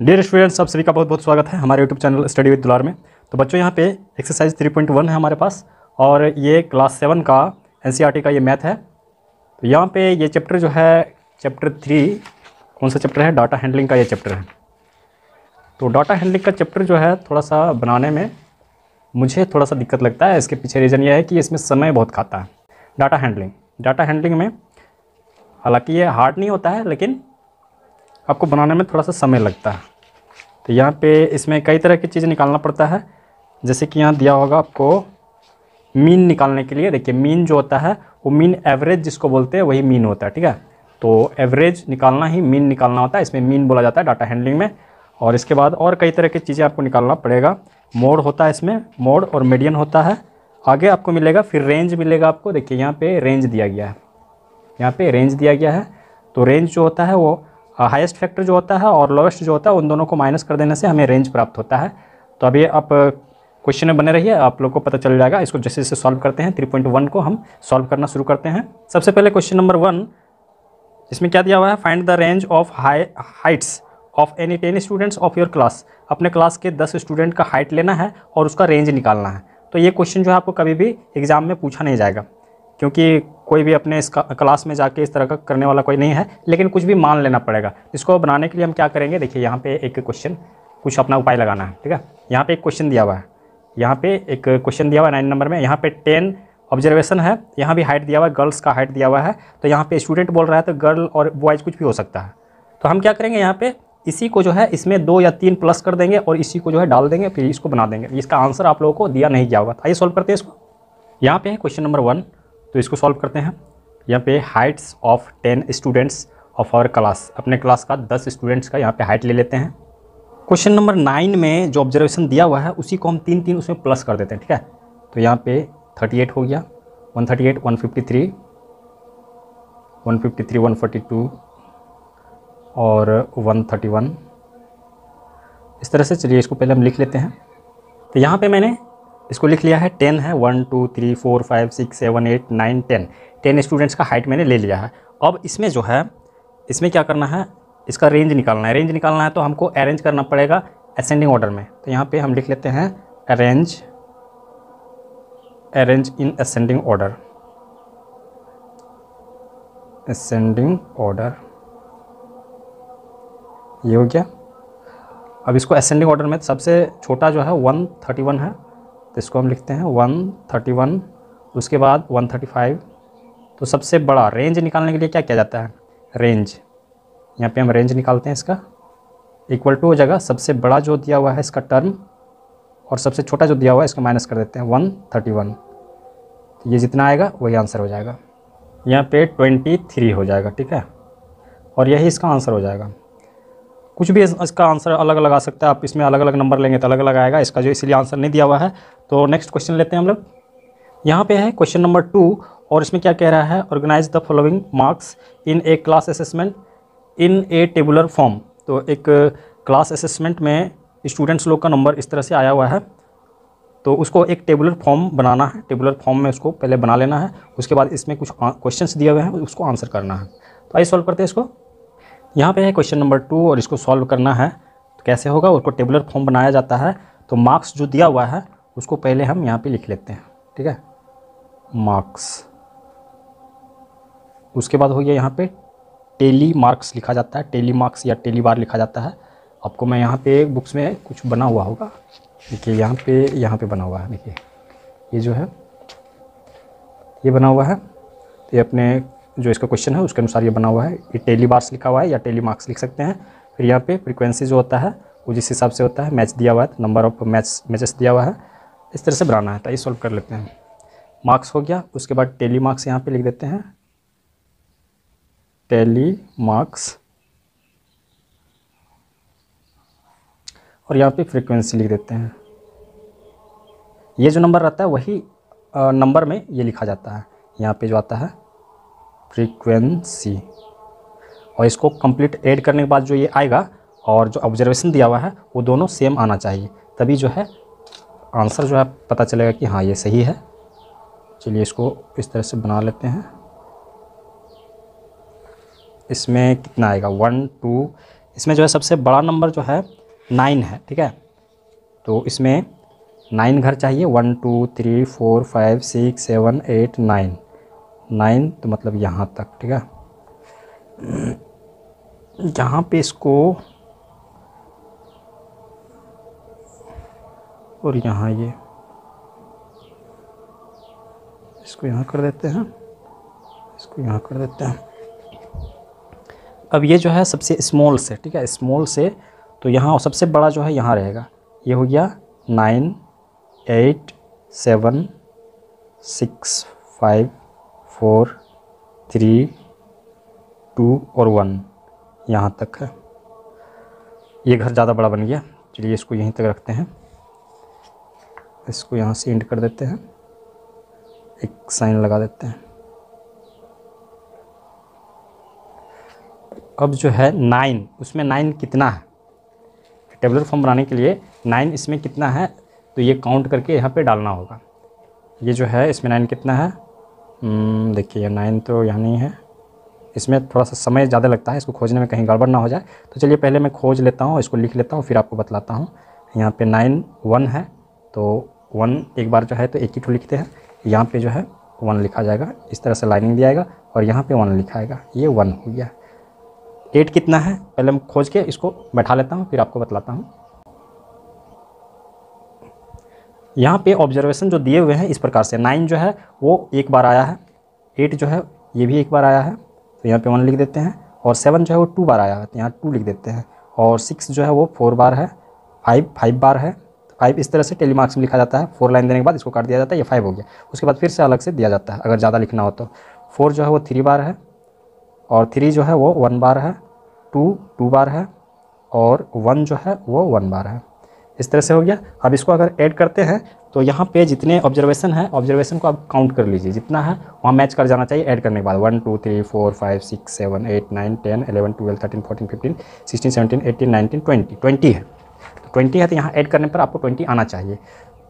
Dear students, आप सभी का बहुत बहुत स्वागत है हमारे यूट्यूब चैनल स्टडी विद दुलार में। तो बच्चों, यहाँ पे एक्सरसाइज 3.1 है हमारे पास और ये क्लास 7 का एनसीईआरटी का ये मैथ है। तो यहाँ पे ये चैप्टर जो है चैप्टर 3, कौन सा चैप्टर है? डाटा हैंडलिंग का ये चैप्टर है। तो डाटा हैंडलिंग का चैप्टर जो है थोड़ा सा बनाने में मुझे थोड़ा सा दिक्कत लगता है। इसके पीछे रीज़न ये है कि इसमें समय बहुत खाता है। डाटा हैंडलिंग में हालांकि ये हार्ड नहीं होता है, लेकिन आपको बनाने में थोड़ा सा समय लगता है। तो यहाँ पे इसमें कई तरह की चीज़ें निकालना पड़ता है। जैसे कि यहाँ दिया होगा आपको मीन निकालने के लिए। देखिए, मीन जो होता है वो मीन एवरेज जिसको बोलते हैं वही मीन होता है, ठीक है। तो एवरेज निकालना ही मीन निकालना होता है, इसमें मीन बोला जाता है डाटा हैंडलिंग में। और इसके बाद और कई तरह की चीज़ें आपको निकालना पड़ेगा। मोड होता है इसमें, मोड और मीडियन होता है। आगे आपको मिलेगा, फिर रेंज मिलेगा आपको। देखिए यहाँ पे रेंज दिया गया है, यहाँ पे रेंज दिया गया है। तो रेंज जो होता है वो हाईएस्ट फैक्टर जो होता है और लोएस्ट जो होता है उन दोनों को माइनस कर देने से हमें रेंज प्राप्त होता है। तो अभी आप क्वेश्चन में बने रहिए, आप लोग को पता चल जाएगा। इसको जैसे जैसे सॉल्व करते हैं 3.1 को हम सॉल्व करना शुरू करते हैं। सबसे पहले क्वेश्चन नंबर 1, इसमें क्या दिया हुआ है? Find the range of Heights of any 10 students of your class. अपने क्लास के 10 स्टूडेंट का हाइट लेना है और उसका रेंज निकालना है। तो ये क्वेश्चन जो है आपको कभी भी एग्जाम में पूछा नहीं जाएगा, क्योंकि कोई भी अपने इस क्लास में जाके इस तरह का करने वाला कोई नहीं है। लेकिन कुछ भी मान लेना पड़ेगा। इसको बनाने के लिए हम क्या करेंगे? देखिए यहाँ पे एक क्वेश्चन, कुछ अपना उपाय लगाना है, ठीक है। यहाँ पे एक क्वेश्चन दिया हुआ है, यहाँ पे एक क्वेश्चन दिया हुआ है 9 नंबर में। यहाँ पे 10 ऑब्जर्वेशन है, यहाँ भी हाइट दिया हुआ है, गर्ल्स का हाइट दिया हुआ है। तो यहाँ पे स्टूडेंट बोल रहा है तो गर्ल और बॉयज़ कुछ भी हो सकता है। तो हम क्या करेंगे, यहाँ पे इसी को जो है इसमें 2 या 3 प्लस कर देंगे और इसी को जो है डाल देंगे, फिर इसको बना देंगे। इसका आंसर आप लोगों को दिया नहीं गया होगा। आइए सॉल्व करते हैं इसको। यहाँ पे है क्वेश्चन नंबर 1, तो इसको सॉल्व करते हैं। यहाँ पे heights of 10 students of our class, अपने क्लास का 10 स्टूडेंट्स का यहाँ पे हाइट ले लेते हैं। क्वेश्चन नंबर 9 में जो ऑब्जर्वेशन दिया हुआ है उसी को हम 3 उसमें प्लस कर देते हैं, ठीक है। तो यहाँ पे 38 हो गया, 138, 153, 142 और 131। इस तरह से चलिए इसको पहले हम लिख लेते हैं। तो यहाँ पे मैंने इसको लिख लिया है 10 है, 1 2 3 4 5 6 7 8 9 10 स्टूडेंट्स का हाइट मैंने ले लिया है। अब इसमें जो है इसमें क्या करना है, इसका रेंज निकालना है। रेंज निकालना है तो हमको अरेंज करना पड़ेगा असेंडिंग ऑर्डर में। तो यहाँ पे हम लिख लेते हैं arrange in ascending order, ascending order, ये हो गया। अब इसको असेंडिंग ऑर्डर में सबसे छोटा जो है 131 है, तो इसको हम लिखते हैं 131, उसके बाद 135। तो सबसे बड़ा रेंज निकालने के लिए क्या किया जाता है? रेंज, यहाँ पे हम रेंज निकालते हैं। इसका इक्वल टू हो जाएगा सबसे बड़ा जो दिया हुआ है इसका टर्म और सबसे छोटा जो दिया हुआ है इसका माइनस कर देते हैं 131। तो ये जितना आएगा वही आंसर हो जाएगा। यहाँ पे 23 हो जाएगा, ठीक है। और यही इसका आंसर हो जाएगा। कुछ भी इसका आंसर अलग अलग आ सकता है, आप इसमें अलग अलग नंबर लेंगे तो अलग अलग आएगा। इसका जो इसलिए आंसर नहीं दिया हुआ है। तो नेक्स्ट क्वेश्चन लेते हैं हम लोग। यहाँ पे है क्वेश्चन नंबर 2 और इसमें क्या कह रहा है? Organise the following marks in a class assessment in a tabular form. तो एक क्लास असेसमेंट में स्टूडेंट्स लोग का नंबर इस तरह से आया हुआ है, तो उसको एक टेबुलर फॉर्म बनाना है। टेबुलर फॉर्म में उसको पहले बना लेना है, उसके बाद इसमें कुछ क्वेश्चंस दिए हुए हैं उसको आंसर करना है। तो आइए सॉल्व करते हैं इसको। यहाँ पे है क्वेश्चन नंबर 2 और इसको सॉल्व करना है। तो कैसे होगा? उसको टेबुलर फॉर्म बनाया जाता है। तो मार्क्स जो दिया हुआ है उसको पहले हम यहाँ पे लिख लेते हैं, ठीक है, मार्क्स। उसके बाद हो गया यहाँ पे टेली मार्क्स लिखा जाता है, टेली मार्क्स या टेली बार लिखा जाता है। आपको मैं यहाँ पे बुक्स में कुछ बना हुआ होगा, देखिए यहाँ पे बना हुआ है। देखिए ये जो है ये बना हुआ है, तो ये अपने जो इसका क्वेश्चन है उसके अनुसार ये बना हुआ है। ये टेली बार्स लिखा हुआ है या टेली मार्क्स लिख सकते हैं। फिर यहाँ पे फ्रीक्वेंसी जो होता है वो जिस हिसाब से होता है, मैच दिया हुआ है, नंबर ऑफ मैचेस दिया हुआ है, इस तरह से बनाना है। तो ये सॉल्व कर लेते हैं। मार्क्स हो गया, उसके बाद टेली मार्क्स यहाँ पे लिख देते हैं, टेली मार्क्स, और यहाँ पे फ्रीक्वेंसी लिख देते हैं। ये जो नंबर रहता है वही नंबर में ये लिखा जाता है। यहाँ पे जो आता है फ्रीक्वेंसी, और इसको कंप्लीट ऐड करने के बाद जो ये आएगा और जो ऑब्जर्वेशन दिया हुआ है वो दोनों सेम आना चाहिए, तभी जो है आंसर जो है पता चलेगा कि हाँ ये सही है। चलिए इसको इस तरह से बना लेते हैं। इसमें कितना आएगा? 1 2 इसमें जो है सबसे बड़ा नंबर जो है 9 है, ठीक है। तो इसमें 9 घर चाहिए, 1 2 3 4 5 6 7 8 9, 9 तो मतलब यहाँ तक, ठीक है। यहाँ पे इसको और यहाँ ये इसको यहाँ कर देते हैं, इसको यहाँ कर देते हैं। अब ये जो है सबसे स्मॉल से, ठीक है, स्मॉल से, तो यहाँ सबसे बड़ा जो है यहाँ रहेगा। ये हो गया 9 8 7 6 5 4 3 2 और 1 यहाँ तक है। ये घर ज़्यादा बड़ा बन गया, चलिए इसको यहीं तक रखते हैं, इसको यहाँ से एंड कर देते हैं, एक साइन लगा देते हैं। अब जो है 9, उसमें 9 कितना है, टेबुलर फॉर्म बनाने के लिए 9 इसमें कितना है, तो ये काउंट करके यहाँ पे डालना होगा। ये जो है इसमें 9 कितना है, देखिए 9 तो यहाँ नहीं है, इसमें थोड़ा सा समय ज़्यादा लगता है, इसको खोजने में कहीं गड़बड़ ना हो जाए। तो चलिए पहले मैं खोज लेता हूँ, इसको लिख लेता हूँ, फिर आपको बतलाता हूँ। यहाँ पे 9 1 है, तो 1 एक बार जो है तो एक ही ठो लिखते हैं, यहाँ पे जो है 1 लिखा जाएगा, इस तरह से लाइनिंग दिया जाएगा और यहाँ पे 1 लिखा आएगा, ये 1 हो गया। 8 कितना है, पहले मैं खोज के इसको बैठा लेता हूँ, फिर आपको बतलाता हूँ। यहाँ पे ऑब्जर्वेशन जो दिए हुए हैं इस प्रकार से, 9 जो है वो एक बार आया है, 8 जो है ये भी एक बार आया है, तो यहाँ पे 1 लिख देते हैं, और 7 जो है वो 2 बार आया है, तो यहाँ 2 लिख देते हैं, और 6 जो है वो 4 बार है, 5 बार है, 5 इस तरह से टेलीमार्क्स में लिखा जाता है, 4 लाइन देने के बाद इसको काट दिया जाता है, ये 5 हो गया। उसके बाद फिर से अलग से दिया जाता है अगर ज़्यादा लिखना हो तो। 4 जो है वो 3 बार है, और 3 जो है वो 1 बार है, 2 बार है, और 1 जो है वो 1 बार है। इस तरह से हो गया। अब इसको अगर ऐड करते हैं तो यहाँ पे जितने ऑब्जर्वेशन है, ऑब्जर्वेशन को आप काउंट कर लीजिए, जितना है वहाँ मैच कर जाना चाहिए ऐड करने के बाद। 1 2 3 4 5 6 7 8 9 10 11 12 13 14 15 16 17 18 19 20 20 है, तो 20 है, तो यहाँ ऐड करने पर आपको 20 आना चाहिए।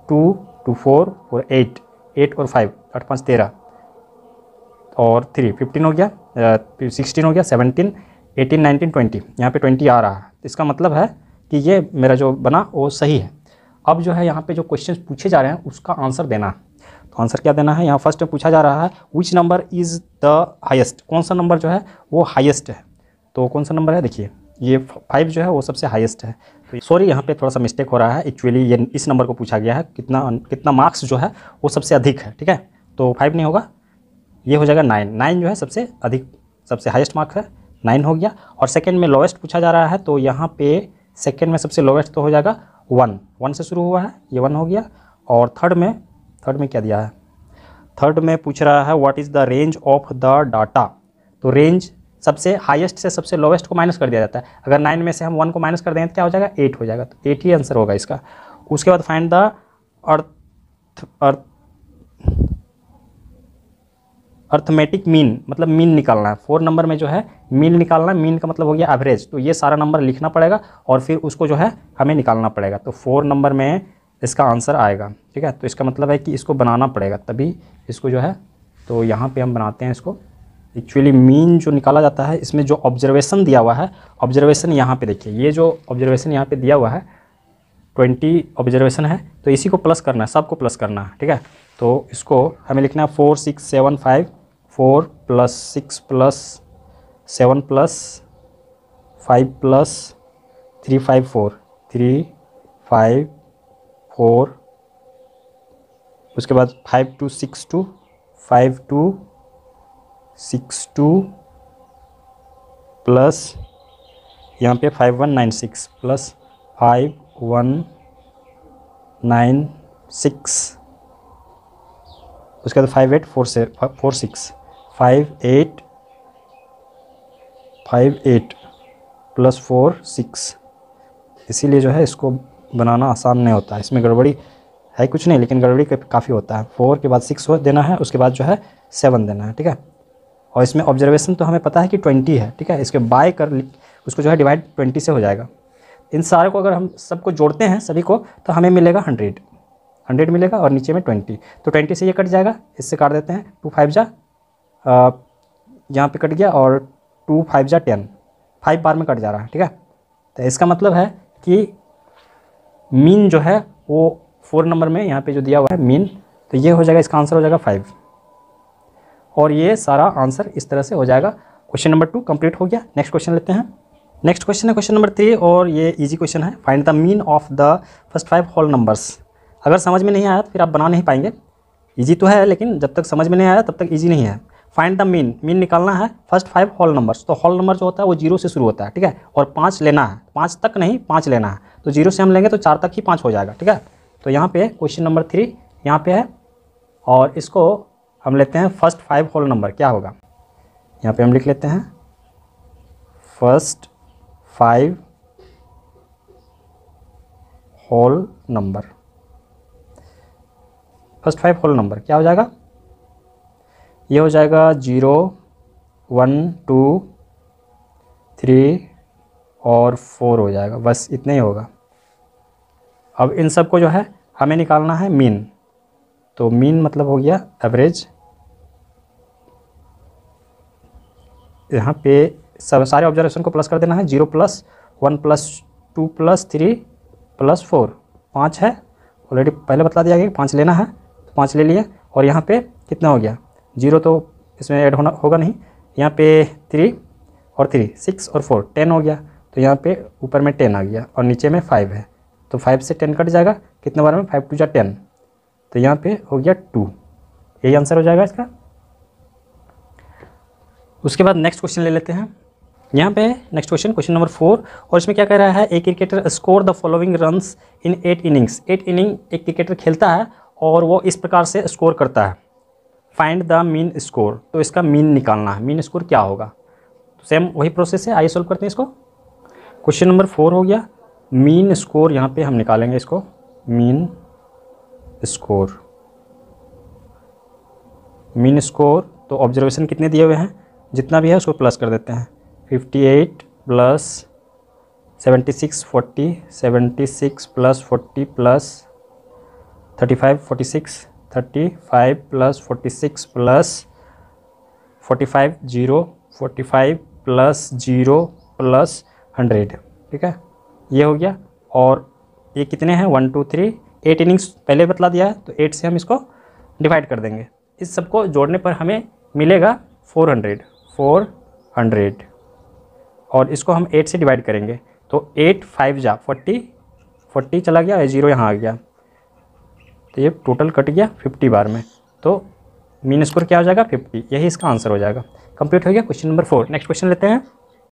2 2 4 4 8 8 और 5 8 5 13 और 3 15 हो गया, 16 हो गया, 17 18 19 20, यहाँ पे 20 आ रहा है, इसका मतलब है कि ये मेरा जो बना वो सही है। अब जो है यहाँ पे जो क्वेश्चन पूछे जा रहे हैं उसका आंसर देना है, तो आंसर क्या देना है, यहाँ फर्स्ट में पूछा जा रहा है which number is the highest, कौन सा नंबर जो है वो हाईएस्ट है, तो कौन सा नंबर है, देखिए ये 5 जो है वो सबसे हाईएस्ट है। तो सॉरी यहाँ पे थोड़ा सा मिस्टेक हो रहा है, एक्चुअली ये इस नंबर को पूछा गया है, कितना मार्क्स जो है वो सबसे अधिक है, ठीक है, तो 5 नहीं होगा, ये हो जाएगा 9। 9 जो है सबसे अधिक, सबसे हाईएस्ट मार्क है, 9 हो गया। और सेकंड में लोवेस्ट पूछा जा रहा है, तो यहाँ पे सेकंड में सबसे लोवेस्ट तो हो जाएगा 1 से शुरू हुआ है, ये 1 हो गया। और थर्ड में क्या दिया है, थर्ड में पूछ रहा है what is the range of the data, तो रेंज सबसे हाईएस्ट से सबसे लोवेस्ट को माइनस कर दिया जाता है। अगर 9 में से हम 1 को माइनस कर देंगे तो क्या हो जाएगा, 8 हो जाएगा, तो 8 ही आंसर होगा इसका। उसके बाद फाइंड द अर्थमेटिक मीन, मतलब मीन निकालना है। 4 नंबर में जो है मीन निकालना है, मीन का मतलब हो गया एवरेज, तो ये सारा नंबर लिखना पड़ेगा और फिर उसको जो है हमें निकालना पड़ेगा, तो 4 नंबर में इसका आंसर आएगा, ठीक है। तो इसका मतलब है कि इसको बनाना पड़ेगा तभी इसको जो है, तो यहाँ पे हम बनाते हैं इसको। एक्चुअली मीन जो निकाला जाता है, इसमें जो ऑब्जर्वेशन दिया हुआ है, ऑब्जर्वेशन यहाँ पे देखिए, ये जो ऑब्जर्वेशन यहाँ पे दिया हुआ है 20 ऑब्जर्वेशन है, तो इसी को प्लस करना है, सबको प्लस करना है, ठीक है। तो इसको हमें लिखना है 4 6 7 5, 4 + 6 + 7 + 5 + 3 5 4 3 5 4, उसके बाद 5 2 6 2 5 2 6 2 प्लस यहाँ पे 5 1 9 6 प्लस 5 1 9 6, उसके बाद 5 8 4 6 5 8 प्लस 4 6, इसीलिए जो है इसको बनाना आसान नहीं होता है, इसमें गड़बड़ी है कुछ नहीं, लेकिन गड़बड़ी काफ़ी होता है। 4 के बाद 6 देना है, उसके बाद जो है 7 देना है, ठीक है। और इसमें ऑब्जर्वेशन तो हमें पता है कि 20 है, ठीक है, इसके बाय कर उसको जो है डिवाइड 20 से हो जाएगा। इन सारे को अगर हम सबको जोड़ते हैं सभी को, तो हमें मिलेगा 100 मिलेगा, और नीचे में 20, तो 20 से ये कट जाएगा, इससे काट देते हैं, 2 5 जा यहाँ पे कट गया, और 2 5 जा 10, 5 बार में कट जा रहा है, ठीक है। तो इसका मतलब है कि मीन जो है वो 4 नंबर में यहाँ पे जो दिया हुआ है मीन, तो ये हो जाएगा, इसका आंसर हो जाएगा 5। और ये सारा आंसर इस तरह से हो जाएगा। क्वेश्चन नंबर 2 कंप्लीट हो गया। नेक्स्ट क्वेश्चन लेते हैं। नेक्स्ट क्वेश्चन है क्वेश्चन नंबर 3 और ये इजी क्वेश्चन है। Find the mean of the first 5 whole numbers. अगर समझ में नहीं आया तो फिर आप बना नहीं पाएंगे। इजी तो है लेकिन जब तक समझ में नहीं आया तब तक इजी नहीं है। फाइंड द मीन, मीन निकालना है फर्स्ट 5 होल नंबर्स। तो होल नंबर जो होता है वो 0 से शुरू होता है, ठीक है, और 5 लेना है, 5 तक नहीं 5 लेना है। तो 0 से हम लेंगे तो 4 तक ही 5 हो जाएगा, ठीक है। तो यहाँ पे क्वेश्चन नंबर 3 यहाँ पे है और इसको हम लेते हैं फर्स्ट 5 होल नंबर। क्या होगा यहाँ पे हम लिख लेते हैं first 5 whole number. First 5 whole number क्या हो जाएगा, ये हो जाएगा 0 1 2 3 और 4 हो जाएगा, बस इतना ही होगा। अब इन सब को जो है हमें निकालना है मीन। तो मीन मतलब हो गया एवरेज। यहाँ पे सब सारे ऑब्जर्वेशन को प्लस कर देना है। 0 + 1 + 2 + 3 + 4 5 है, ऑलरेडी पहले बता दिया गया कि 5 लेना है, तो 5 ले लिए। और यहाँ पे कितना हो गया, 0 तो इसमें ऐड होगा नहीं, यहाँ पे 3 और 3 6 और 4 10 हो गया। तो यहाँ पे ऊपर में 10 आ गया और नीचे में 5 है, तो 5 से 10 कट जाएगा, कितने बार में 5 × 2 = 10, तो यहाँ पे हो गया 2। यही आंसर हो जाएगा इसका। उसके बाद नेक्स्ट क्वेश्चन ले लेते हैं। यहाँ पे नेक्स्ट क्वेश्चन क्वेश्चन नंबर 4 और इसमें क्या कह रहा है, a cricketer score the following runs in 8 innings. 8 inning एक क्रिकेटर खेलता है और वो इस प्रकार से स्कोर करता है। फाइंड द मीन स्कोर, तो इसका मीन निकालना है। मीन स्कोर क्या होगा, तो सेम वही प्रोसेस है, आइए सॉल्व करते हैं इसको। क्वेश्चन नंबर 4 हो गया। मीन स्कोर यहाँ पे हम निकालेंगे इसको, मीन स्कोर। मीन स्कोर तो ऑब्जर्वेशन कितने दिए हुए हैं, जितना भी है उसको प्लस कर देते हैं। 58 + 76 40, 76 + 40 + 35 46, 35 + 46 + 45 0, 45 + 0 + 100, ठीक है, ये हो गया। और ये कितने हैं 1 2 3 8 इनिंग्स पहले बतला दिया है, तो 8 से हम इसको डिवाइड कर देंगे। इस सबको जोड़ने पर हमें मिलेगा 400 और इसको हम 8 से डिवाइड करेंगे, तो 8 5 जा 40 चला गया, 0 यहाँ आ गया, तो ये टोटल कट गया 50 बार में। तो मीन स्कोर क्या हो जाएगा 50, यही इसका आंसर हो जाएगा। कंप्लीट हो गया क्वेश्चन नंबर 4। नेक्स्ट क्वेश्चन लेते हैं।